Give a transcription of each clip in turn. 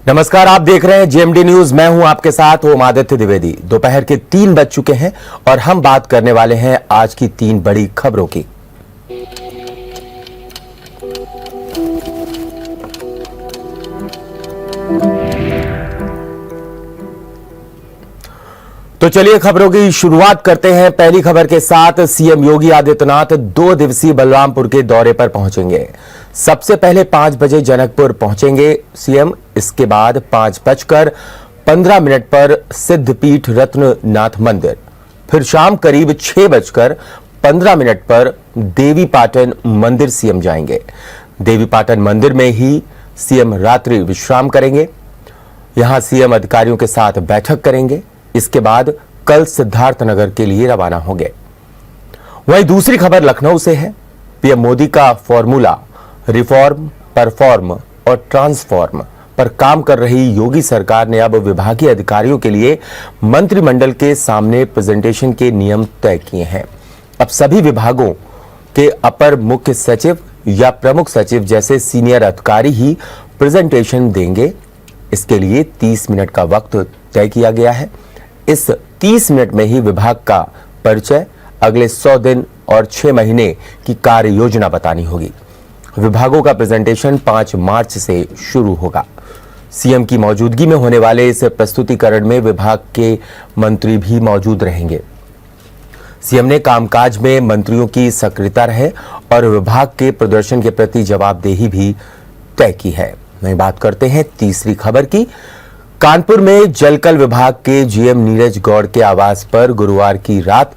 नमस्कार, आप देख रहे हैं जेएमडी न्यूज। मैं हूं आपके साथ ओम आदित्य द्विवेदी। दोपहर के 3 बज चुके हैं और हम बात करने वाले हैं आज की 3 बड़ी खबरों की। तो चलिए खबरों की शुरुआत करते हैं। पहली खबर के साथ सीएम योगी आदित्यनाथ 2 दिवसीय बलरामपुर के दौरे पर पहुंचेंगे। सबसे पहले 5 बजे जनकपुर पहुंचेंगे सीएम। इसके बाद 5:15 पर सिद्धपीठ रत्ननाथ मंदिर, फिर शाम करीब 6:15 पर देवीपाटन मंदिर सीएम जाएंगे। देवीपाटन मंदिर में ही सीएम रात्रि विश्राम करेंगे। यहां सीएम अधिकारियों के साथ बैठक करेंगे। इसके बाद कल सिद्धार्थनगर के लिए रवाना होंगे। वहीं दूसरी खबर लखनऊ से है। पीएम मोदी का फॉर्मूला रिफॉर्म, परफॉर्म और ट्रांसफॉर्म पर काम कर रही योगी सरकार ने अब विभागीय अधिकारियों के लिए मंत्रिमंडल के सामने प्रेजेंटेशन के नियम तय किए हैं। अब सभी विभागों के अपर मुख्य सचिव या प्रमुख सचिव जैसे सीनियर अधिकारी ही प्रेजेंटेशन देंगे। इसके लिए 30 मिनट का वक्त तय किया गया है। इस 30 मिनट में ही विभाग का परिचय, अगले 100 दिन और 6 महीने की कार्य योजना बतानी होगी। विभागों का प्रेजेंटेशन 5 मार्च से शुरू होगा। सीएम की मौजूदगी में होने वाले इस प्रस्तुतिकरण में विभाग के मंत्री भी मौजूद रहेंगे। सीएम ने कामकाज में मंत्रियों की सक्रियता रहे और विभाग के प्रदर्शन के प्रति जवाबदेही भी तय की है। वहीं बात करते हैं तीसरी खबर की। कानपुर में जलकल विभाग के जीएम नीरज गौड़ के आवास पर गुरुवार की रात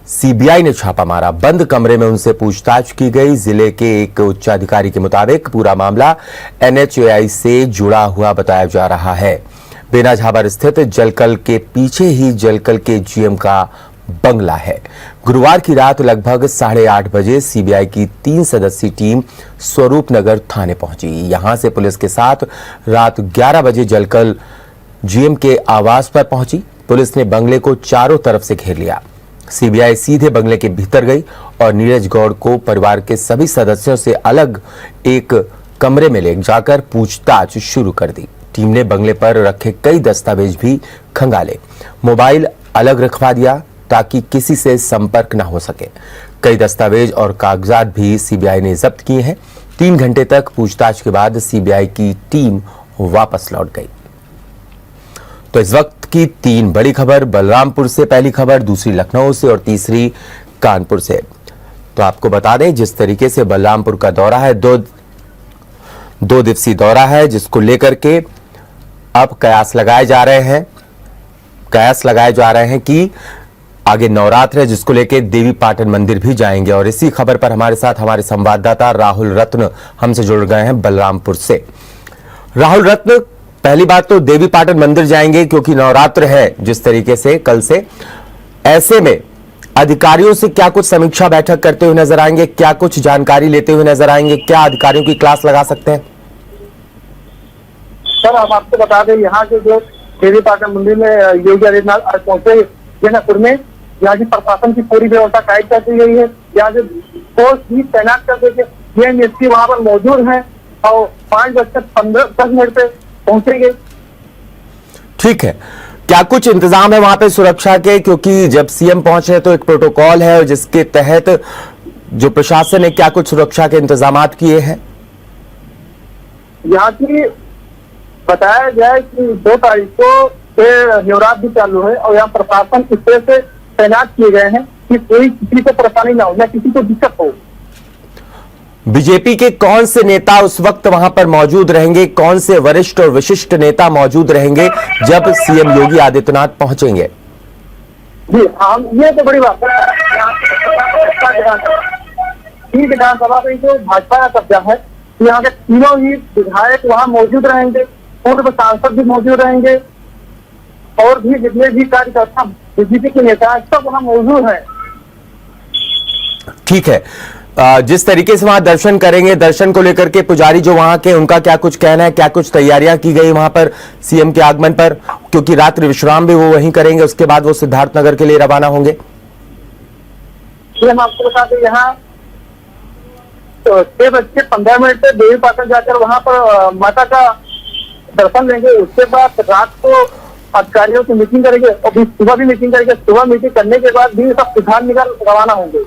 सीबीआई ने छापा मारा। बंद कमरे में उनसे पूछताछ की गई। जिले के एक उच्चाधिकारी के मुताबिक पूरा मामला एनएचएआई से जुड़ा हुआ बताया जा रहा है। बेना झाबर स्थित जलकल के पीछे ही जलकल के जीएम का बंगला है। गुरुवार की रात लगभग 8:30 बजे सीबीआई की 3 सदस्यीय टीम स्वरूपनगर थाने पहुंची। यहां से पुलिस के साथ रात 11 बजे जलकल जीएम के आवास पर पहुंची। पुलिस ने बंगले को चारों तरफ से घेर लिया। सीबीआई सीधे बंगले के भीतर गई और नीरज गौड़ को परिवार के सभी सदस्यों से अलग एक कमरे में ले जाकर पूछताछ शुरू कर दी। टीम ने बंगले पर रखे कई दस्तावेज भी खंगाले। मोबाइल अलग रखवा दिया ताकि किसी से संपर्क न हो सके। कई दस्तावेज और कागजात भी सीबीआई ने जब्त किए हैं। 3 घंटे तक पूछताछ के बाद सीबीआई की टीम वापस लौट गई। तो इस वक्त की 3 बड़ी खबर बलरामपुर से, पहली खबर, दूसरी लखनऊ से और तीसरी कानपुर से। तो आपको बता दें जिस तरीके से बलरामपुर का दौरा है, दो दिवसीय दौरा है, जिसको लेकर के अब कयास लगाए जा रहे हैं कि आगे नवरात्र है, जिसको लेकर देवीपाटन मंदिर भी जाएंगे। और इसी खबर पर हमारे साथ हमारे संवाददाता राहुल रत्न हमसे जुड़ गए हैं बलरामपुर से। राहुल रत्न, पहली बात तो देवीपाटन मंदिर जाएंगे क्योंकि नवरात्र है जिस तरीके से कल से, ऐसे में अधिकारियों से क्या कुछ समीक्षा बैठक करते हुए नजर आएंगे, क्या कुछ जानकारी लेते हुए नजर आएंगे, क्या अधिकारियों की क्लास लगा सकते हैं? सर, हम आपको बता दें यहाँ के जो देवीपाटन मंदिर में योगी आदित्यनाथ पहुंचे जनकपुर में, यहाँ की प्रशासन की पूरी व्यवस्था टाइट कर दी गई है। यहाँ से फोर्स भी तैनात कर देंगे। डीएमएसपी वहाँ पर मौजूद है और 5:10 पे पहुंचेंगे। ठीक है, क्या कुछ इंतजाम है वहां पे सुरक्षा के? क्योंकि जब सीएम पहुंचे तो एक प्रोटोकॉल है और जिसके तहत जो प्रशासन ने क्या कुछ सुरक्षा के इंतजाम किए हैं? यहाँ की बताया जाए कि 2 तारीख को नवरात्र भी चालू है और यहाँ प्रशासन इस तरह से तैनात किए गए हैं कि कोई किसी को परेशानी ना हो या किसी को दिक्कत हो। बीजेपी के कौन से नेता उस वक्त वहां पर मौजूद रहेंगे? कौन से वरिष्ठ और विशिष्ट नेता मौजूद रहेंगे जब सीएम योगी आदित्यनाथ पहुंचेंगे? जी हाँ, ये तो बड़ी बात है। तीन विधानसभा में जो भाजपा का कब्जा है, यहाँ के तीनों ही विधायक वहाँ मौजूद रहेंगे, पूर्व सांसद भी मौजूद रहेंगे और भी जितने भी कार्यकर्ता बीजेपी के नेता सब वहाँ मौजूद हैं। ठीक है, जिस तरीके से वहां दर्शन करेंगे, दर्शन को लेकर के पुजारी जो वहां के, उनका क्या कुछ कहना है, क्या कुछ तैयारियां की गई वहां पर सीएम के आगमन पर? क्योंकि रात्रि विश्राम भी वो वहीं करेंगे, उसके बाद वो सिद्धार्थनगर के लिए रवाना होंगे। हम आपको बता दें यहाँ 6:15 पे देवीपाटन जाकर वहां पर माता का दर्शन लेंगे, उसके बाद रात को अधिकारियों से मीटिंग करेंगे और फिर सुबह भी मीटिंग करेंगे। सुबह मीटिंग करने के बाद भी सब सिद्धांत निकल रवाना होंगे।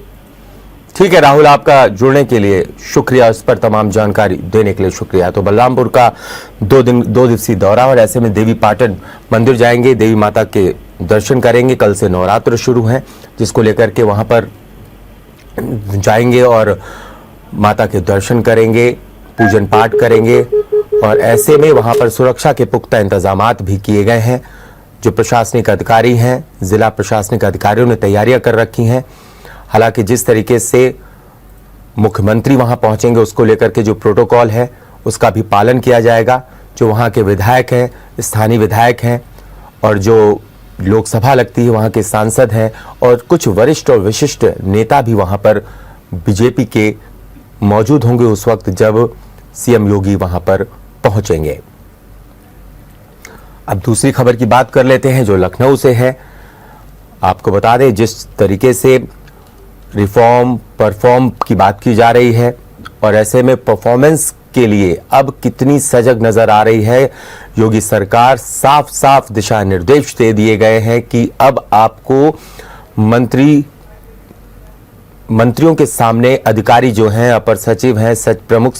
ठीक है राहुल, आपका जुड़ने के लिए शुक्रिया, इस पर तमाम जानकारी देने के लिए शुक्रिया। तो बलरामपुर का 2 दिवसीय दौरा, और ऐसे में देवी पाटन मंदिर जाएंगे, देवी माता के दर्शन करेंगे। कल से नवरात्र शुरू हैं, जिसको लेकर के वहां पर जाएंगे और माता के दर्शन करेंगे, पूजन पाठ करेंगे। और ऐसे में वहां पर सुरक्षा के पुख्ता इंतजामात भी किए गए हैं। जो प्रशासनिक अधिकारी हैं, जिला प्रशासनिक अधिकारियों ने तैयारियां कर रखी हैं। हालांकि जिस तरीके से मुख्यमंत्री वहां पहुंचेंगे, उसको लेकर के जो प्रोटोकॉल है उसका भी पालन किया जाएगा। जो वहां के विधायक हैं, स्थानीय विधायक हैं, और जो लोकसभा लगती है वहां के सांसद हैं, और कुछ वरिष्ठ और विशिष्ट नेता भी वहां पर बीजेपी के मौजूद होंगे उस वक्त जब सीएम योगी वहां पर पहुंचेंगे। अब दूसरी खबर की बात कर लेते हैं जो लखनऊ से है। आपको बता दें, जिस तरीके से रिफॉर्म परफॉर्म की बात की जा रही है, और ऐसे में परफॉर्मेंस के लिए अब कितनी सजग नजर आ रही है योगी सरकार। साफ साफ दिशा निर्देश दे दिए गए हैं कि अब आपको मंत्रियों के सामने अधिकारी जो हैं, अपर सचिव हैं, प्रमुख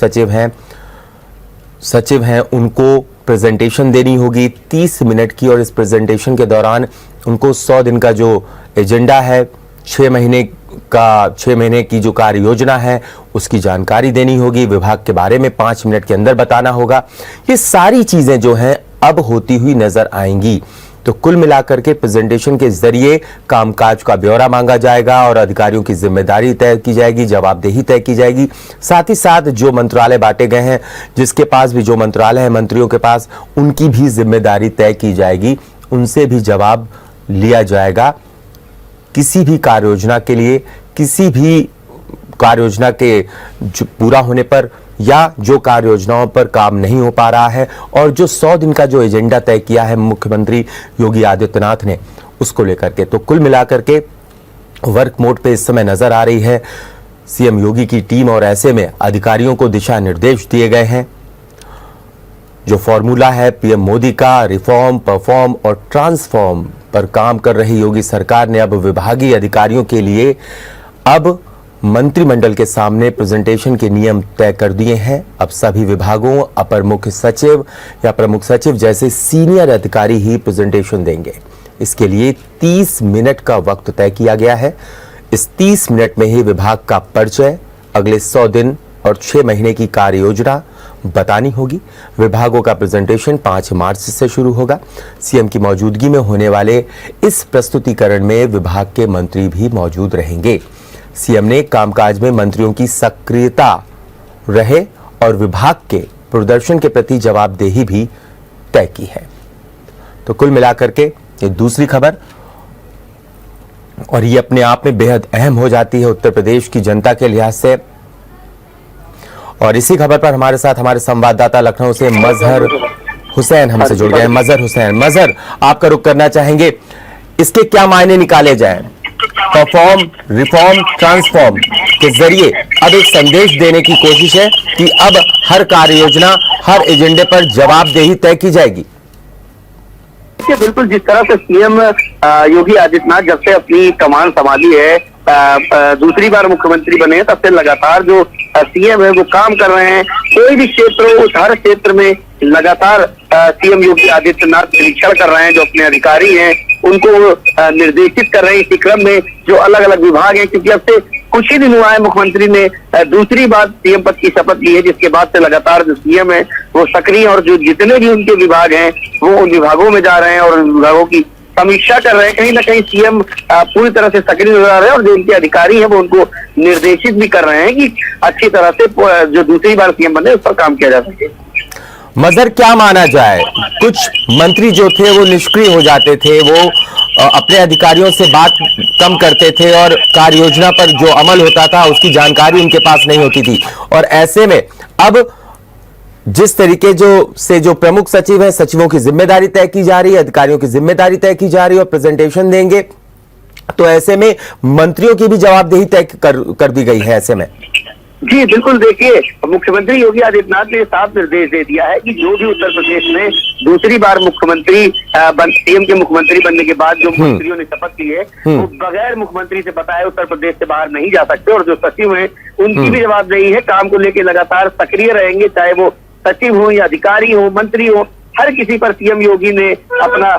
सचिव हैं, उनको प्रेजेंटेशन देनी होगी 30 मिनट की। और इस प्रेजेंटेशन के दौरान उनको 100 दिन का जो एजेंडा है, 6 महीने की जो कार्य योजना है उसकी जानकारी देनी होगी। विभाग के बारे में 5 मिनट के अंदर बताना होगा। ये सारी चीजें जो हैं अब होती हुई नजर आएंगी। तो कुल मिलाकर के प्रेजेंटेशन के जरिए कामकाज का ब्यौरा मांगा जाएगा और अधिकारियों की जिम्मेदारी तय की जाएगी, जवाबदेही तय की जाएगी। साथ ही साथ जो मंत्रालय बांटे गए हैं, जिसके पास भी जो मंत्रालय है मंत्रियों के पास, उनकी भी जिम्मेदारी तय की जाएगी, उनसे भी जवाब लिया जाएगा। किसी भी कार्य योजना के लिए, किसी भी कार्य योजना के पूरा होने पर, या जो कार्य योजनाओं पर काम नहीं हो पा रहा है, और जो 100 दिन का जो एजेंडा तय किया है मुख्यमंत्री योगी आदित्यनाथ ने, उसको लेकर के। तो कुल मिलाकर के वर्क मोड पे इस समय नजर आ रही है सीएम योगी की टीम, और ऐसे में अधिकारियों को दिशा निर्देश दिए गए हैं। जो फॉर्मूला है पीएम मोदी का, रिफॉर्म, परफॉर्म और ट्रांसफॉर्म पर काम कर रही योगी सरकार ने अब विभागीय अधिकारियों के लिए अब मंत्रिमंडल के सामने प्रेजेंटेशन के नियम तय कर दिए हैं। अब सभी विभागों, अपर मुख्य सचिव या प्रमुख सचिव जैसे सीनियर अधिकारी ही प्रेजेंटेशन देंगे। इसके लिए 30 मिनट का वक्त तय किया गया है। इस 30 मिनट में ही विभाग का परिचय, अगले 100 दिन और 6 महीने की कार्य योजना बतानी होगी। विभागों का प्रेजेंटेशन 5 मार्च से शुरू होगा। सीएम की मौजूदगी में होने वाले इस प्रस्तुतिकरण में विभाग के मंत्री भी मौजूद रहेंगे। सीएम ने कामकाज में मंत्रियों की सक्रियता रहे और विभाग के प्रदर्शन के प्रति जवाबदेही भी तय की है। तो कुल मिलाकर के ये दूसरी खबर, और ये अपने आप में बेहद अहम हो जाती है उत्तर प्रदेश की जनता के लिहाज से। और इसी खबर पर हमारे साथ हमारे संवाददाता लखनऊ से मजहर हुसैन हमसे जुड़ गए हैं। मजहर हुसैन, मजहर, आपका रुख करना चाहेंगे, इसके क्या मायने निकाले जाएं? परफॉर्म, रिफॉर्म, ट्रांसफॉर्म के जरिए अब एक संदेश देने की कोशिश है कि अब हर कार्य योजना, हर एजेंडे पर जवाबदेही तय की जाएगी। बिल्कुल, जिस तरह से सीएम योगी आदित्यनाथ जब से अपनी कमान संभाली है, दूसरी बार मुख्यमंत्री बने हैं, तब से लगातार जो सीएम है वो काम कर रहे हैं। कोई भी क्षेत्र हो, उस हर क्षेत्र में लगातार सीएम योगी आदित्यनाथ निरीक्षण कर रहे हैं। जो अपने अधिकारी हैं उनको निर्देशित कर रहे हैं। इसी क्रम में जो अलग अलग विभाग हैं, क्योंकि अब से कुछ ही दिन हुआ है मुख्यमंत्री ने दूसरी बार सीएम पद की शपथ ली है, जिसके बाद से लगातार जो सीएम है वो सक्रिय, और जो जितने भी उनके विभाग हैं वो उन विभागों में जा रहे हैं और उन विभागों की समीक्षा कर रहे हैं। कहीं ना कहीं सीएम पूरी तरह से सक्रिय नजर आ रहे हैं, और जो उनके अधिकारी हैं वो उनको निर्देशित भी कर रहे हैं कि अच्छी तरह से जो दूसरी बार सीएम बने उस पर काम किया जा सके। मजहर, क्या माना जाए, कुछ मंत्री जो थे वो निष्क्रिय हो जाते थे, वो अपने अधिकारियों से बात कम करते थे, और कार्य योजना पर जो अमल होता था उसकी जानकारी उनके पास नहीं होती थी। और ऐसे में अब जिस तरीके जो प्रमुख सचिव हैं, सचिवों की जिम्मेदारी तय की जा रही है, अधिकारियों की जिम्मेदारी तय की जा रही है और प्रेजेंटेशन देंगे, तो ऐसे में मंत्रियों की भी जवाबदेही तय कर दी गई है। ऐसे में जी बिल्कुल, देखिए मुख्यमंत्री योगी आदित्यनाथ ने साफ निर्देश दे दिया है कि जो भी उत्तर प्रदेश में दूसरी बार मुख्यमंत्री सीएम के मुख्यमंत्री बनने के बाद जो मंत्रियों ने शपथ ली है वो बगैर मुख्यमंत्री से बताए उत्तर प्रदेश से बाहर नहीं जा सकते, और जो सचिव हैं उनकी भी जवाबदेही है, काम को लेकर लगातार सक्रिय रहेंगे, चाहे वो सचिव हो या अधिकारी हो, मंत्री हो, हर किसी पर सीएम योगी ने अपना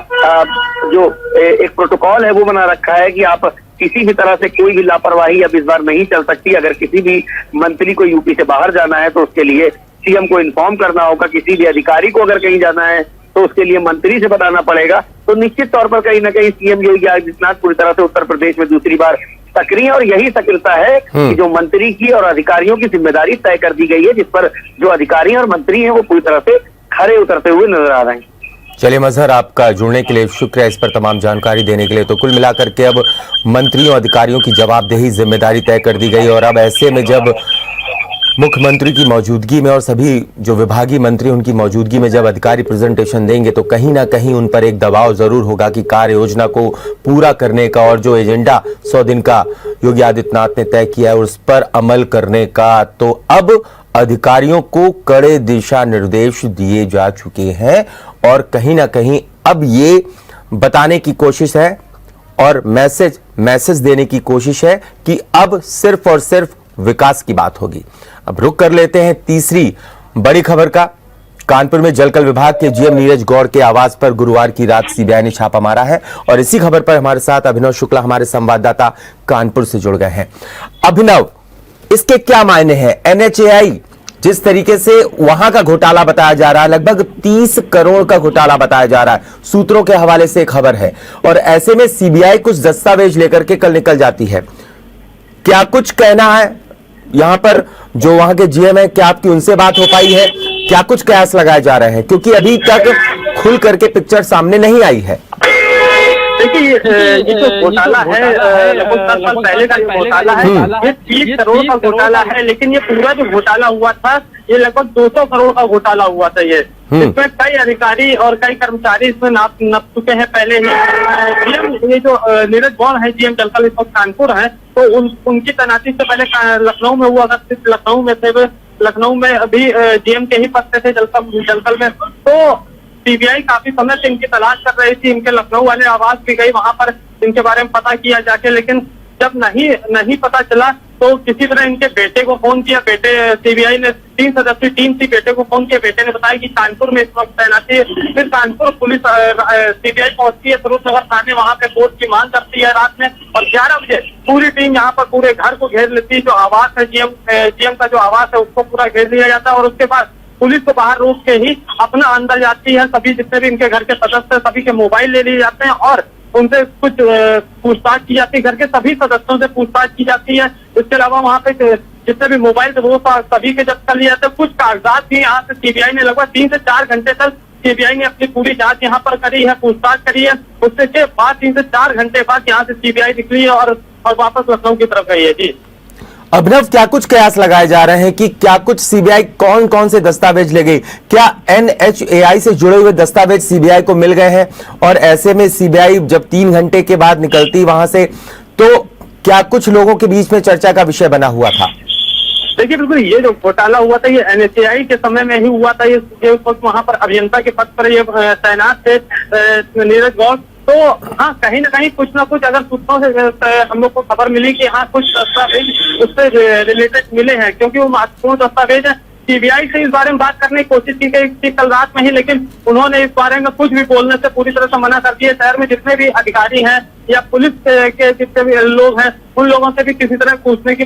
जो एक प्रोटोकॉल है वो बना रखा है कि आप किसी भी तरह से कोई भी लापरवाही अब इस बार नहीं चल सकती। अगर किसी भी मंत्री को यूपी से बाहर जाना है तो उसके लिए सीएम को इन्फॉर्म करना होगा, किसी भी अधिकारी को अगर कहीं जाना है तो उसके लिए मंत्री से बताना पड़ेगा। तो निश्चित तौर पर कहीं ना कहीं सीएम योगी आदित्यनाथ पूरी तरह से उत्तर प्रदेश में दूसरी बार सक्रिय, और यही सक्रियता है कि जो मंत्री की और अधिकारियों की जिम्मेदारी तय कर दी गई है, जिस पर जो अधिकारी और मंत्री हैं वो पूरी तरह से खरे उतरते हुए नजर आ रहे हैं। चलिए मजहर, आपका जुड़ने के लिए शुक्रिया, इस पर तमाम जानकारी देने के लिए। तो कुल मिलाकर के अब मंत्रियों अधिकारियों की जवाबदेही जिम्मेदारी तय कर दी गई, और अब ऐसे में जब मुख्यमंत्री की मौजूदगी में और सभी जो विभागीय मंत्री उनकी मौजूदगी में जब अधिकारी प्रेजेंटेशन देंगे तो कहीं ना कहीं उन पर एक दबाव जरूर होगा कि कार्य योजना को पूरा करने का और जो एजेंडा 100 दिन का योगी आदित्यनाथ ने तय किया है उस पर अमल करने का। तो अब अधिकारियों को कड़े दिशा निर्देश दिए जा चुके हैं, और कहीं ना कहीं अब ये बताने की कोशिश है और मैसेज देने की कोशिश है कि अब सिर्फ और सिर्फ विकास की बात होगी। अब रुक कर लेते हैं तीसरी बड़ी खबर का। कानपुर में जलकल विभाग के जीएम नीरज गौड़ के आवास पर गुरुवार की रात सीबीआई ने छापा मारा है, और इसी खबर पर हमारे साथ अभिनव शुक्ला हमारे संवाददाता कानपुर से जुड़ गए हैं। अभिनव, इसके क्या मायने हैं? एनएचएआई जिस तरीके से वहां का घोटाला बताया जा रहा है, लगभग 30 करोड़ का घोटाला बताया जा रहा है, सूत्रों के हवाले से खबर है, और ऐसे में सीबीआई कुछ दस्तावेज लेकर के कल निकल जाती है। क्या कुछ कहना है यहां पर जो वहां के जीएम है, क्या आपकी उनसे बात हो पाई है? क्या कुछ कयास लगाए जा रहे हैं, क्योंकि अभी तक खुल करके पिक्चर सामने नहीं आई है? देखिए ये जो घोटाला है लगभग 10 साल पहले का जो घोटाला है ये 30 करोड़ का घोटाला है, लेकिन ये पूरा जो घोटाला हुआ था ये लगभग 200 करोड़ का घोटाला हुआ था। ये इसमें कई अधिकारी और कई कर्मचारी इसमें नप चुके हैं पहले ही। ये जो नीरज गौड़ है जीएम जलकल इस वक्त कानपुर है, तो उनकी तैनाती से पहले लखनऊ में हुआ, लखनऊ में थे, लखनऊ में अभी जीएम के ही पद पे थे जलकल में। तो सीबीआई काफी समय से इनकी तलाश कर रही थी, इनके लखनऊ वाले आवास भी गई, वहां पर इनके बारे में पता किया जाके, लेकिन जब नहीं पता चला तो किसी तरह इनके बेटे को फोन किया। सीबीआई ने 3 सदस्यीय टीम थी, बेटे को फोन किया, बेटे ने बताया कि कानपुर में इस वक्त तैनाती है। फिर कानपुर पुलिस सीबीआई पहुंचती है, सरूपनगर थाने, वहां पे कोर्ट की मांग करती है रात में, और 11 बजे पूरी टीम यहाँ पर पूरे घर को घेर लेती है। जो आवास है जीएम का जो आवास है उसको पूरा घेर लिया जाता है, और उसके बाद पुलिस को बाहर रोक के ही अपना अंदर जाती है। सभी जितने भी इनके घर के सदस्य सभी के मोबाइल ले लिए जाते हैं और उनसे कुछ पूछताछ की जाती है, घर के सभी सदस्यों से पूछताछ की जाती है। इसके अलावा वहाँ पे जितने भी मोबाइल थे वो सभी के जब्त कर लिए जाते हैं। कुछ कागजात भी यहाँ से सीबीआई ने लगभग 3 से 4 घंटे तक सीबीआई ने अपनी पूरी जांच यहाँ पर करी है, पूछताछ करी है। उसके बाद 3 से 4 घंटे बाद यहाँ से सीबीआई निकली है और वापस लखनऊ की तरफ गई है। जी अभिनव, क्या कुछ कयास लगाए जा रहे हैं कि क्या कुछ सीबीआई कौन कौन से दस्तावेज ले गई? क्या एनएचएआई से जुड़े हुए दस्तावेज सीबीआई को मिल गए हैं? और ऐसे में सीबीआई जब 3 घंटे के बाद निकलती वहां से, तो क्या कुछ लोगों के बीच में चर्चा का विषय बना हुआ था? देखिए बिल्कुल, ये जो घोटाला हुआ था ये एनएचएआई के समय में ही हुआ था। ये वहां पर अभियंता के पद पर ये तैनात थे नीरज गौड़। तो हाँ, कहीं ना कहीं कुछ ना कुछ अगर सूत्रों से हम लोग को खबर मिली कि हाँ कुछ दस्तावेज उससे रिलेटेड मिले हैं, क्योंकि वो महत्वपूर्ण दस्तावेज है। सीबीआई से इस बारे में बात करने की कोशिश की गई थी कल रात में ही, लेकिन उन्होंने इस बारे में कुछ भी बोलने से पूरी तरह से मना कर दिया। शहर में जितने भी अधिकारी हैं या पुलिस के जितने भी लोग हैं उन लोगों से भी किसी तरह पूछने की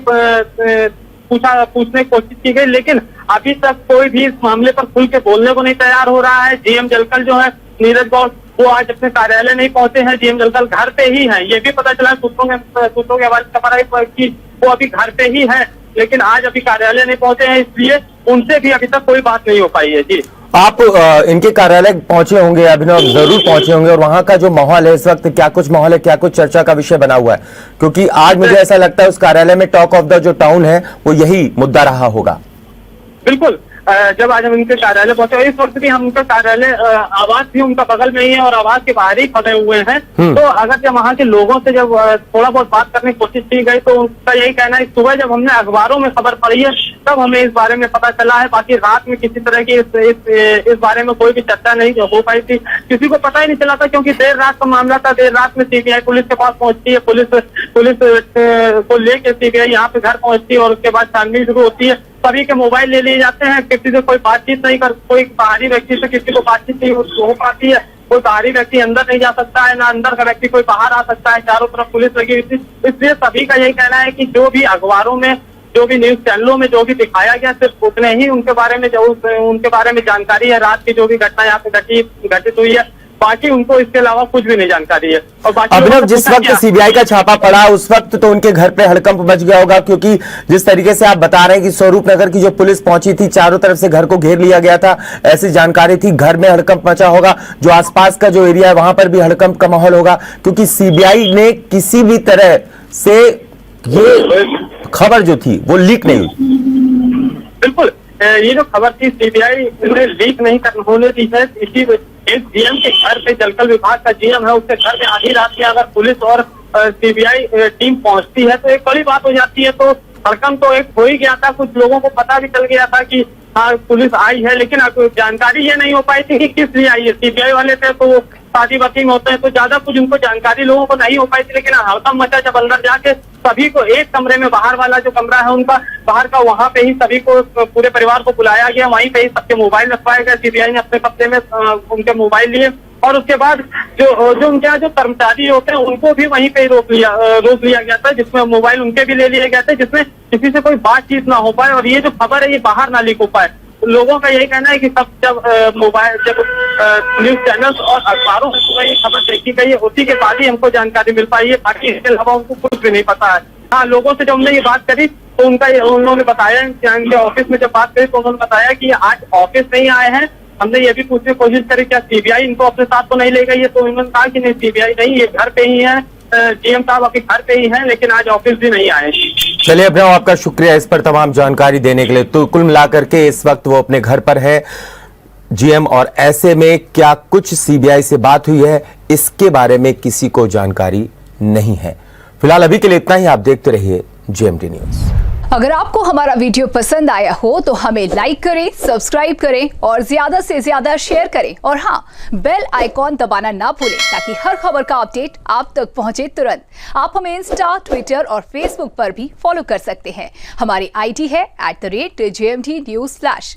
कोशिश की गई, लेकिन अभी तक कोई भी इस मामले पर खुल के बोलने को नहीं तैयार हो रहा है। जीएम जलकल जो है नीरज गौड़ वो आज अपने कार्यालय नहीं पहुंचे हैं, जीएम जलकल घर पे ही है। ये भी पता चला सूत्रों के हवाले से कि वो अभी घर पे ही है, लेकिन आज अभी कार्यालय नहीं पहुंचे हैं, इसलिए उनसे भी अभी तक कोई बात नहीं हो पाई है। जी आप इनके कार्यालय पहुंचे होंगे अभिनव, जरूर पहुंचे होंगे, और वहां का जो माहौल है इस वक्त, क्या कुछ माहौल है, क्या कुछ चर्चा का विषय बना हुआ है? क्योंकि आज मुझे ऐसा लगता है उस कार्यालय में टॉक ऑफ द जो टाउन है वो यही मुद्दा रहा होगा। बिल्कुल, जब आज हम उनके कार्यालय पहुंचे, इस वक्त भी हम उनका कार्यालय आवास भी उनका बगल में ही है और आवास के बाहर ही खड़े हुए हैं। तो अगर जब वहाँ के लोगों से जब थोड़ा बहुत बात करने की कोशिश की गई तो उनका यही कहना है, सुबह जब हमने अखबारों में खबर पढ़ी है तब हमें इस बारे में पता चला है। बाकी रात में किसी तरह की इस बारे में कोई भी चर्चा नहीं हो पाई थी, किसी को पता ही नहीं चला था, क्योंकि देर रात का मामला था। देर रात में सीबीआई पुलिस के पास पहुंचती है, पुलिस को लेके सीबीआई यहाँ पे घर पहुंचती है और उसके बाद छानबीन शुरू होती है। सभी के मोबाइल ले लिए जाते हैं, किसी से कोई बातचीत नहीं कोई बाहरी व्यक्ति से किसी को बातचीत नहीं हो पाती है, कोई बाहरी व्यक्ति अंदर नहीं जा सकता है, ना अंदर का व्यक्ति कोई बाहर आ सकता है, चारों तरफ पुलिस लगी हुई थी। इसलिए सभी का यही कहना है कि जो भी अखबारों में, जो भी न्यूज चैनलों में जो भी दिखाया गया, सिर्फ उतने ही उनके बारे में जानकारी है। रात की जो भी घटना यहाँ पे घटित हुई है, बाकी उनको इसके अलावा कुछ भी नहीं जानकारी है। और बाकी अभिनव, जिस वक्त सीबीआई का छापा पड़ा उस वक्त तो उनके घर पे हड़कंप मच गया होगा, क्योंकि जिस तरीके से आप बता रहे हैं कि स्वरूप नगर की जो पुलिस पहुंची थी, चारों तरफ से घर को घेर लिया गया था, ऐसी जानकारी थी। घर में हड़कंप मचा होगा, जो आसपास का जो एरिया है वहां पर भी हड़कंप का माहौल होगा, क्योंकि सीबीआई ने किसी भी तरह से ये खबर जो थी वो लीक नहीं हुई। बिल्कुल, ये जो खबर थी सीबीआई ने लीक नहीं होने दी है। इसी एक जीएम के घर पे, जलकल विभाग का जीएम है, उसके घर में आधी रात में अगर पुलिस और सीबीआई टीम पहुंचती है तो एक बड़ी बात हो जाती है। तो हड़कंप तो एक हो ही गया था, कुछ लोगों को पता भी चल गया था कि हाँ पुलिस आई है, लेकिन जानकारी ये नहीं हो पाई थी कि किस लिए आई है। सीबीआई वाले थे तो वो शादी बाकी में होते हैं तो ज्यादा कुछ उनको जानकारी लोगों को नहीं हो पाई थी, लेकिन हड़कंप मचा जब अंदर जाके सभी को एक कमरे में, बाहर वाला जो कमरा है उनका बाहर का, वहां पे ही सभी को, पूरे परिवार को बुलाया गया, वहीं पे ही सबके मोबाइल रखवाए गए। सीबीआई ने अपने कब्जे में उनके मोबाइल लिए और उसके बाद जो उनके यहाँ जो कर्मचारी होते हैं उनको भी वहीं पे रोक लिया गया था, जिसमें मोबाइल उनके भी ले लिए गए थे, जिसमें किसी से कोई बातचीत ना हो पाए और ये जो खबर है ये बाहर ना लीक हो पाए। लोगों का यही कहना है कि सब जब न्यूज चैनल्स और अखबारों में सुबह ये खबर देखी गई है, उसी के बाद ही हमको जानकारी मिल पाई है, बाकी इसके अलावा उनको कुछ भी नहीं पता है। हाँ, लोगों से जब हमने ये बात करी तो उन्होंने बताया, उनके ऑफिस में जब बात करी तो उन्होंने बताया कि आज ऑफिस नहीं आए हैं। हमने ये भी पूछने की कोशिश करी क्या सीबीआई इनको अपने साथ तो नहीं ले गई है, तो उन्होंने कहा कि नहीं, सीबीआई नहीं, ये घर पे ही है, जीएम साहब आपके घर पे ही हैं, लेकिन आज ऑफिस भी नहीं आए। चलिए अभिनव, आपका शुक्रिया इस पर तमाम जानकारी देने के लिए। तो कुल मिलाकर के इस वक्त वो अपने घर पर है जीएम, और ऐसे में क्या कुछ सीबीआई से बात हुई है इसके बारे में किसी को जानकारी नहीं है। फिलहाल अभी के लिए इतना ही। आप देखते रहिए जेएमटी न्यूज। अगर आपको हमारा वीडियो पसंद आया हो तो हमें लाइक करें, सब्सक्राइब करें और ज्यादा से ज्यादा शेयर करें। और हाँ, बेल आइकॉन दबाना ना भूलें ताकि हर खबर का अपडेट आप तक पहुंचे तुरंत। आप हमें इंस्टा, ट्विटर और फेसबुक पर भी फॉलो कर सकते हैं। हमारी आईडी है @JMT News।